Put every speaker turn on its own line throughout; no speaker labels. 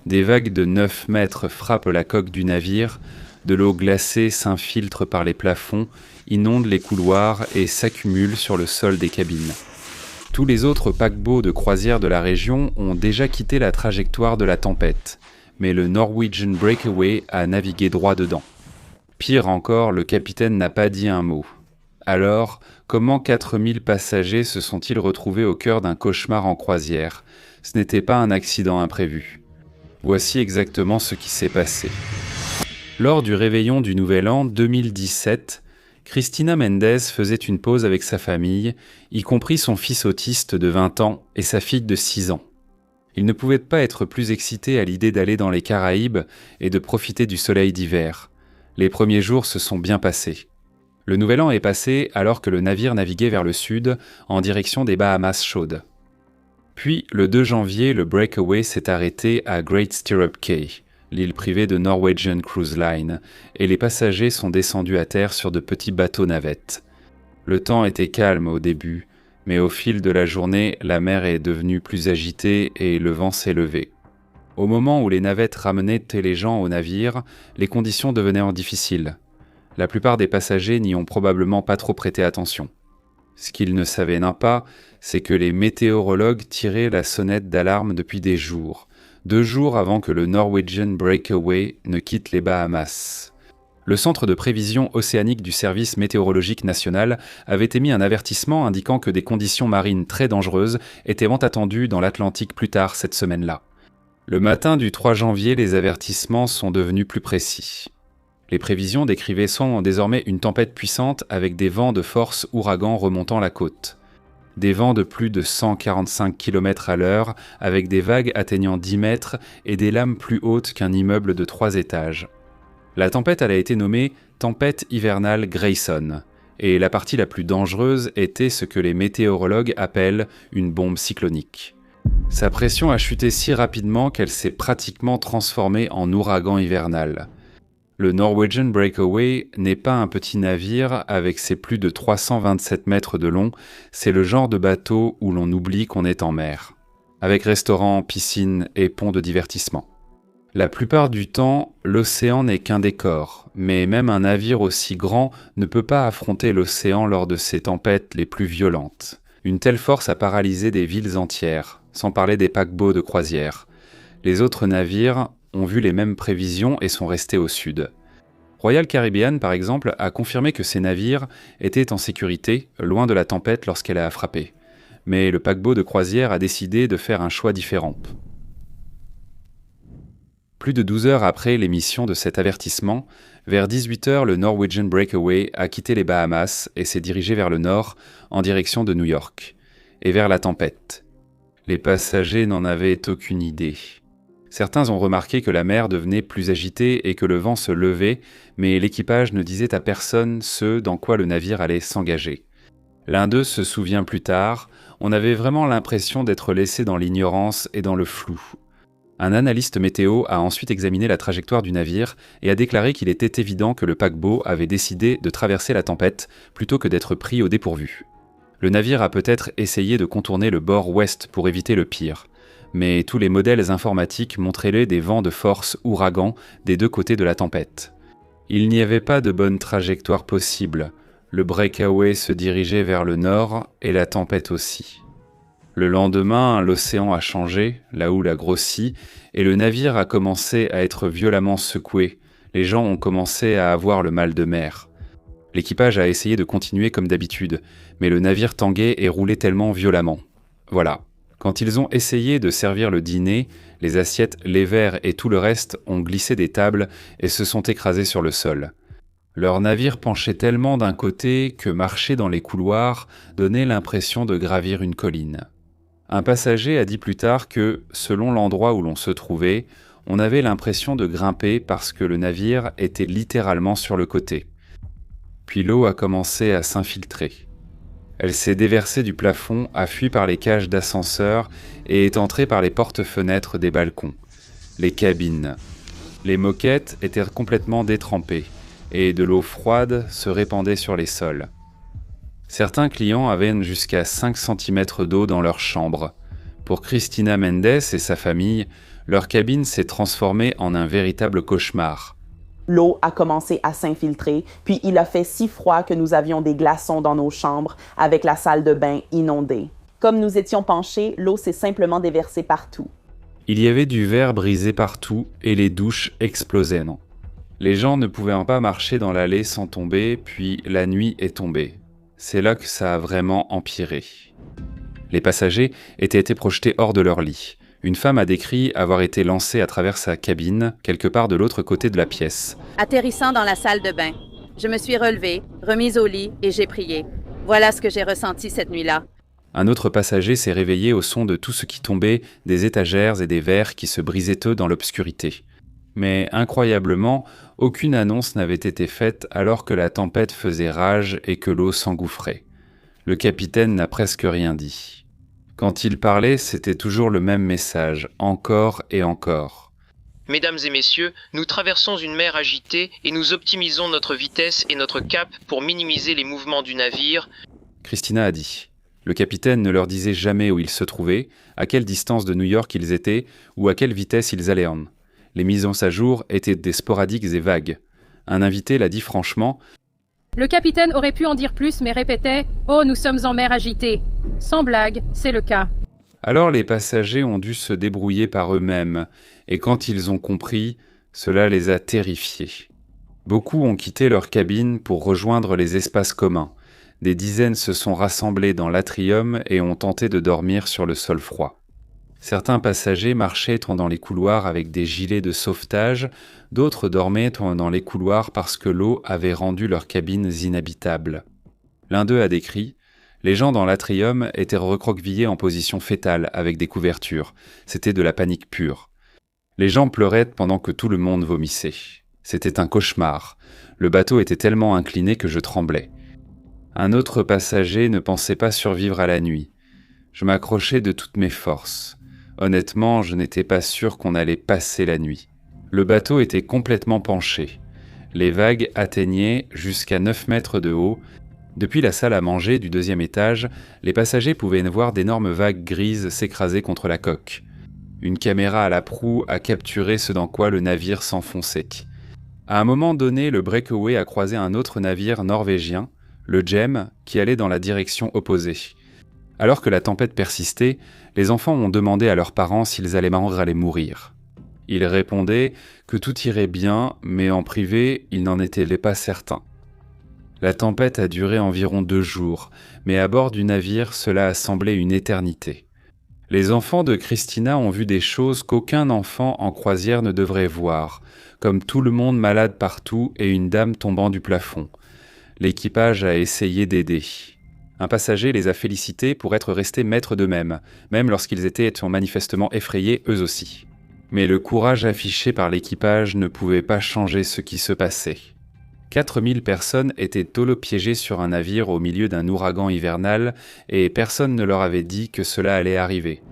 Des vagues de 9 mètres frappent la coque du navire, de l'eau glacée s'infiltre par les plafonds, inonde les couloirs et s'accumule sur le sol des cabines. Tous les autres paquebots de croisière de la région ont déjà quitté la trajectoire de la tempête, mais le Norwegian Breakaway a navigué droit dedans. Pire encore, le capitaine n'a pas dit un mot. Alors, comment 4000 passagers se sont-ils retrouvés au cœur d'un cauchemar en croisière ? Ce n'était pas un accident imprévu. Voici exactement ce qui s'est passé. Lors du réveillon du Nouvel An 2017, Cristina Mendes faisait une pause avec sa famille, y compris son fils autiste de 20 ans et sa fille de 6 ans. Ils ne pouvaient pas être plus excités à l'idée d'aller dans les Caraïbes et de profiter du soleil d'hiver. Les premiers jours se sont bien passés. Le Nouvel An est passé alors que le navire naviguait vers le sud, en direction des Bahamas chaudes. Puis, le 2 janvier, le Breakaway s'est arrêté à Great Stirrup Cay, l'île privée de Norwegian Cruise Line, et les passagers sont descendus à terre sur de petits bateaux-navettes. Le temps était calme au début, mais au fil de la journée, la mer est devenue plus agitée et le vent s'est levé. Au moment où les navettes ramenaient les gens au navire, les conditions devenaient difficiles. La plupart des passagers n'y ont probablement pas trop prêté attention. Ce qu'ils ne savaient pas, c'est que les météorologues tiraient la sonnette d'alarme depuis des jours, 2 jours avant que le Norwegian Breakaway ne quitte les Bahamas. Le centre de prévision océanique du service météorologique national avait émis un avertissement indiquant que des conditions marines très dangereuses étaient attendues dans l'Atlantique plus tard cette semaine-là. Le matin du 3 janvier, les avertissements sont devenus plus précis. Les prévisions décrivaient désormais une tempête puissante avec des vents de force ouragan remontant la côte. Des vents de plus de 145 km à l'heure avec des vagues atteignant 10 mètres et des lames plus hautes qu'un immeuble de 3 étages. La tempête a été nommée « tempête hivernale Grayson » et la partie la plus dangereuse était ce que les météorologues appellent une bombe cyclonique. Sa pression a chuté si rapidement qu'elle s'est pratiquement transformée en ouragan hivernal. Le Norwegian Breakaway n'est pas un petit navire avec ses plus de 327 mètres de long, c'est le genre de bateau où l'on oublie qu'on est en mer, avec restaurant, piscine et pont de divertissement. La plupart du temps, l'océan n'est qu'un décor, mais même un navire aussi grand ne peut pas affronter l'océan lors de ses tempêtes les plus violentes. Une telle force a paralysé des villes entières, sans parler des paquebots de croisière. Les autres navires ont vu les mêmes prévisions et sont restés au sud. Royal Caribbean, par exemple, a confirmé que ses navires étaient en sécurité, loin de la tempête lorsqu'elle a frappé. Mais le paquebot de croisière a décidé de faire un choix différent. Plus de 12 heures après l'émission de cet avertissement, vers 18 heures, le Norwegian Breakaway a quitté les Bahamas et s'est dirigé vers le nord, en direction de New York, et vers la tempête. Les passagers n'en avaient aucune idée. Certains ont remarqué que la mer devenait plus agitée et que le vent se levait, mais l'équipage ne disait à personne ce dans quoi le navire allait s'engager. L'un d'eux se souvient plus tard, on avait vraiment l'impression d'être laissé dans l'ignorance et dans le flou. Un analyste météo a ensuite examiné la trajectoire du navire et a déclaré qu'il était évident que le paquebot avait décidé de traverser la tempête plutôt que d'être pris au dépourvu. Le navire a peut-être essayé de contourner le bord ouest pour éviter le pire. Mais tous les modèles informatiques montraient des vents de force ouragan des 2 côtés de la tempête. Il n'y avait pas de bonne trajectoire possible. Le Breakaway se dirigeait vers le nord et la tempête aussi. Le lendemain, l'océan a changé, la houle a grossi et le navire a commencé à être violemment secoué. Les gens ont commencé à avoir le mal de mer. L'équipage a essayé de continuer comme d'habitude, mais le navire tanguait et roulait tellement violemment. Voilà. Quand ils ont essayé de servir le dîner, les assiettes, les verres et tout le reste ont glissé des tables et se sont écrasés sur le sol. Leur navire penchait tellement d'un côté que marcher dans les couloirs donnait l'impression de gravir une colline. Un passager a dit plus tard que, selon l'endroit où l'on se trouvait, on avait l'impression de grimper parce que le navire était littéralement sur le côté. Puis l'eau a commencé à s'infiltrer. Elle s'est déversée du plafond, a fui par les cages d'ascenseur et est entrée par les portes-fenêtres des balcons. Les cabines. Les moquettes étaient complètement détrempées et de l'eau froide se répandait sur les sols. Certains clients avaient jusqu'à 5 cm d'eau dans leur chambre. Pour Cristina Mendes et sa famille, Leur cabine s'est transformée en un véritable cauchemar.
L'eau a commencé à s'infiltrer, puis il a fait si froid que nous avions des glaçons dans nos chambres, avec la salle de bain inondée. Comme nous étions penchés, l'eau s'est simplement déversée partout.
Il y avait du verre brisé partout et les douches explosaient. Non. Les gens ne pouvaient pas marcher dans l'allée sans tomber, puis la nuit est tombée. C'est là que ça a vraiment empiré. Les passagers étaient été projetés hors de leur lit. Une femme a décrit avoir été lancée à travers sa cabine, quelque part de l'autre côté de la pièce.
Atterrissant dans la salle de bain, je me suis relevée, remise au lit et j'ai prié. Voilà ce que j'ai ressenti cette nuit-là.
Un autre passager s'est réveillé au son de tout ce qui tombait, des étagères et des verres qui se brisaient eux dans l'obscurité. Mais incroyablement, aucune annonce n'avait été faite alors que la tempête faisait rage et que l'eau s'engouffrait. Le capitaine n'a presque rien dit. Quand il parlait, c'était toujours le même message, encore et encore.
Mesdames et messieurs, nous traversons une mer agitée et nous optimisons notre vitesse et notre cap pour minimiser les mouvements du navire.
Christina a dit. Le capitaine ne leur disait jamais où ils se trouvaient, à quelle distance de New York ils étaient ou à quelle vitesse ils allaient en. Les mises à jour étaient des sporadiques et vagues. Un invité l'a dit franchement.
Le capitaine aurait pu en dire plus, mais répétait « Oh, nous sommes en mer agitée ». Sans blague, c'est le cas.
Alors les passagers ont dû se débrouiller par eux-mêmes, et quand ils ont compris, cela les a terrifiés. Beaucoup ont quitté leur cabine pour rejoindre les espaces communs. Des dizaines se sont rassemblés dans l'atrium et ont tenté de dormir sur le sol froid. Certains passagers marchaient dans les couloirs avec des gilets de sauvetage, d'autres dormaient dans les couloirs parce que l'eau avait rendu leurs cabines inhabitables. L'un d'eux a décrit « Les gens dans l'atrium étaient recroquevillés en position fétale avec des couvertures. C'était de la panique pure. Les gens pleuraient pendant que tout le monde vomissait. C'était un cauchemar. Le bateau était tellement incliné que je tremblais. Un autre passager ne pensait pas survivre à la nuit. Je m'accrochais de toutes mes forces. Honnêtement, je n'étais pas sûr qu'on allait passer la nuit. Le bateau était complètement penché. Les vagues atteignaient jusqu'à 9 mètres de haut. Depuis la salle à manger du 2e étage, les passagers pouvaient voir d'énormes vagues grises s'écraser contre la coque. Une caméra à la proue a capturé ce dans quoi le navire s'enfonçait. À un moment donné, le Breakaway a croisé un autre navire norvégien, le Gem, qui allait dans la direction opposée. Alors que la tempête persistait, les enfants ont demandé à leurs parents s'ils allaient mourir. Ils répondaient que tout irait bien, mais en privé, ils n'en étaient pas certains. La tempête a duré environ 2 jours, mais à bord du navire, cela a semblé une éternité. Les enfants de Christina ont vu des choses qu'aucun enfant en croisière ne devrait voir, comme tout le monde malade partout et une dame tombant du plafond. L'équipage a essayé d'aider. Un passager les a félicités pour être restés maîtres d'eux-mêmes, même lorsqu'ils étaient manifestement effrayés eux aussi. Mais le courage affiché par l'équipage ne pouvait pas changer ce qui se passait. 4000 personnes étaient holopiégées sur un navire au milieu d'un ouragan hivernal et personne ne leur avait dit que cela allait arriver.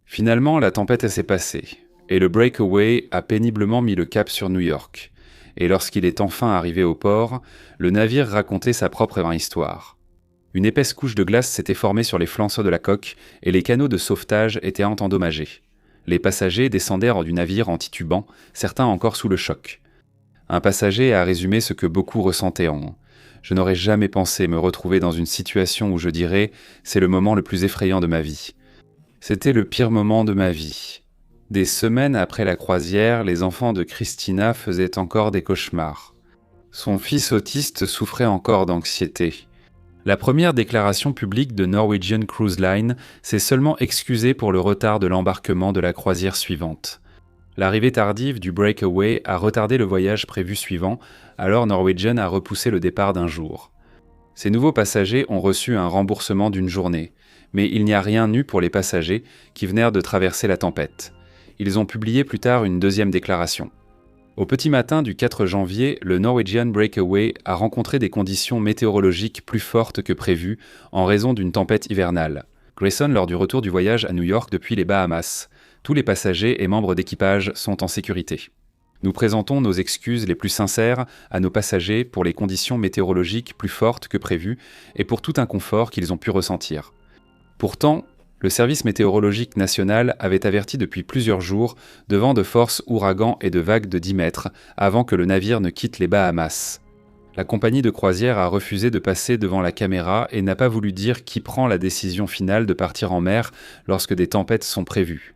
Finalement, la tempête s'est passée et le Breakaway a péniblement mis le cap sur New York. Et lorsqu'il est enfin arrivé au port, le navire racontait sa propre histoire. Une épaisse couche de glace s'était formée sur les flancs de la coque et les canaux de sauvetage étaient endommagés. Les passagers descendèrent du navire en titubant, certains encore sous le choc. Un passager a résumé ce que beaucoup ressentaient en « Je n'aurais jamais pensé me retrouver dans une situation où je dirais « c'est le moment le plus effrayant de ma vie ». C'était le pire moment de ma vie. Des semaines après la croisière, les enfants de Christina faisaient encore des cauchemars. Son fils autiste souffrait encore d'anxiété. La première déclaration publique de Norwegian Cruise Line s'est seulement excusée pour le retard de l'embarquement de la croisière suivante. L'arrivée tardive du Breakaway a retardé le voyage prévu suivant, alors Norwegian a repoussé le départ d'1 jour. Ces nouveaux passagers ont reçu un remboursement d'1 journée, mais il n'y a rien eu pour les passagers qui venèrent de traverser la tempête. Ils ont publié plus tard une 2e déclaration. Au petit matin du 4 janvier, le Norwegian Breakaway a rencontré des conditions météorologiques plus fortes que prévues en raison d'une tempête hivernale. Grayson lors du retour du voyage à New York depuis les Bahamas. Tous les passagers et membres d'équipage sont en sécurité. Nous présentons nos excuses les plus sincères à nos passagers pour les conditions météorologiques plus fortes que prévues et pour tout inconfort qu'ils ont pu ressentir. Pourtant, Le service météorologique national avait averti depuis plusieurs jours de vents de force, ouragans et de vagues de 10 mètres avant que le navire ne quitte les Bahamas. La compagnie de croisière a refusé de passer devant la caméra et n'a pas voulu dire qui prend la décision finale de partir en mer lorsque des tempêtes sont prévues.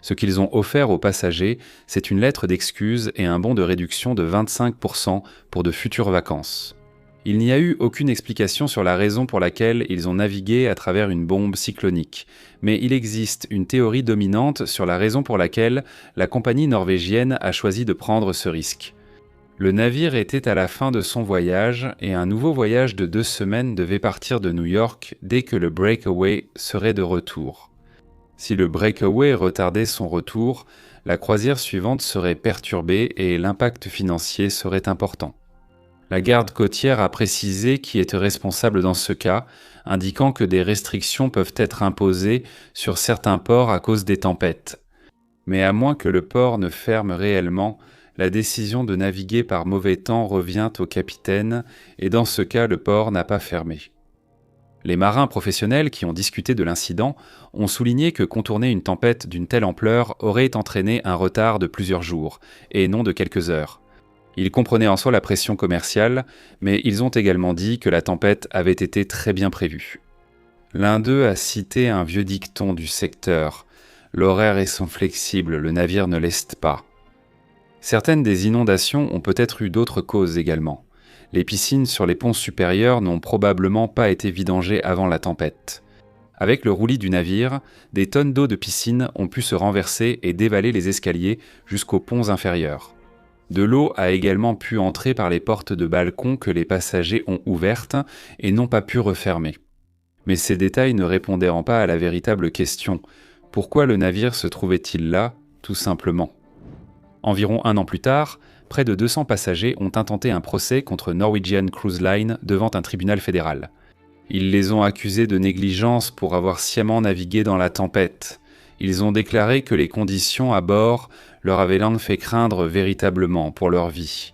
Ce qu'ils ont offert aux passagers, c'est une lettre d'excuse et un bon de réduction de 25% pour de futures vacances. Il n'y a eu aucune explication sur la raison pour laquelle ils ont navigué à travers une bombe cyclonique, mais il existe une théorie dominante sur la raison pour laquelle la compagnie norvégienne a choisi de prendre ce risque. Le navire était à la fin de son voyage et un nouveau voyage de 2 semaines devait partir de New York dès que le Breakaway serait de retour. Si le Breakaway retardait son retour, la croisière suivante serait perturbée et l'impact financier serait important. La garde côtière a précisé qui était responsable dans ce cas, indiquant que des restrictions peuvent être imposées sur certains ports à cause des tempêtes. Mais à moins que le port ne ferme réellement, la décision de naviguer par mauvais temps revient au capitaine et dans ce cas, le port n'a pas fermé. Les marins professionnels qui ont discuté de l'incident ont souligné que contourner une tempête d'une telle ampleur aurait entraîné un retard de plusieurs jours, et non de quelques heures. Ils comprenaient en soi la pression commerciale, mais ils ont également dit que la tempête avait été très bien prévue. L'un d'eux a cité un vieux dicton du secteur « L'horaire étant flexible, le navire ne leste pas ». Certaines des inondations ont peut-être eu d'autres causes également. Les piscines sur les ponts supérieurs n'ont probablement pas été vidangées avant la tempête. Avec le roulis du navire, des tonnes d'eau de piscine ont pu se renverser et dévaler les escaliers jusqu'aux ponts inférieurs. De l'eau a également pu entrer par les portes de balcon que les passagers ont ouvertes et n'ont pas pu refermer. Mais ces détails ne répondaient pas à la véritable question. Pourquoi le navire se trouvait-il là, tout simplement ? Environ 1 an plus tard, près de 200 passagers ont intenté un procès contre Norwegian Cruise Line devant un tribunal fédéral. Ils les ont accusés de négligence pour avoir sciemment navigué dans la tempête. Ils ont déclaré que les conditions à bord leur avaient fait craindre véritablement pour leur vie.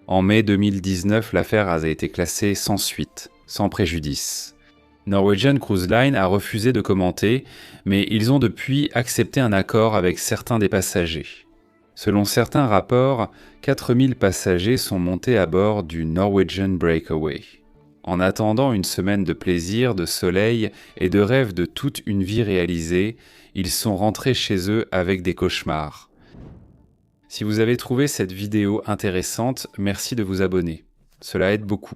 En mai 2019, l'affaire a été classée sans suite, sans préjudice. Norwegian Cruise Line a refusé de commenter, mais ils ont depuis accepté un accord avec certains des passagers. Selon certains rapports, 4000 passagers sont montés à bord du Norwegian Breakaway. En attendant une semaine de plaisir, de soleil et de rêves de toute une vie réalisée, ils sont rentrés chez eux avec des cauchemars. Si vous avez trouvé cette vidéo intéressante, merci de vous abonner. Cela aide beaucoup.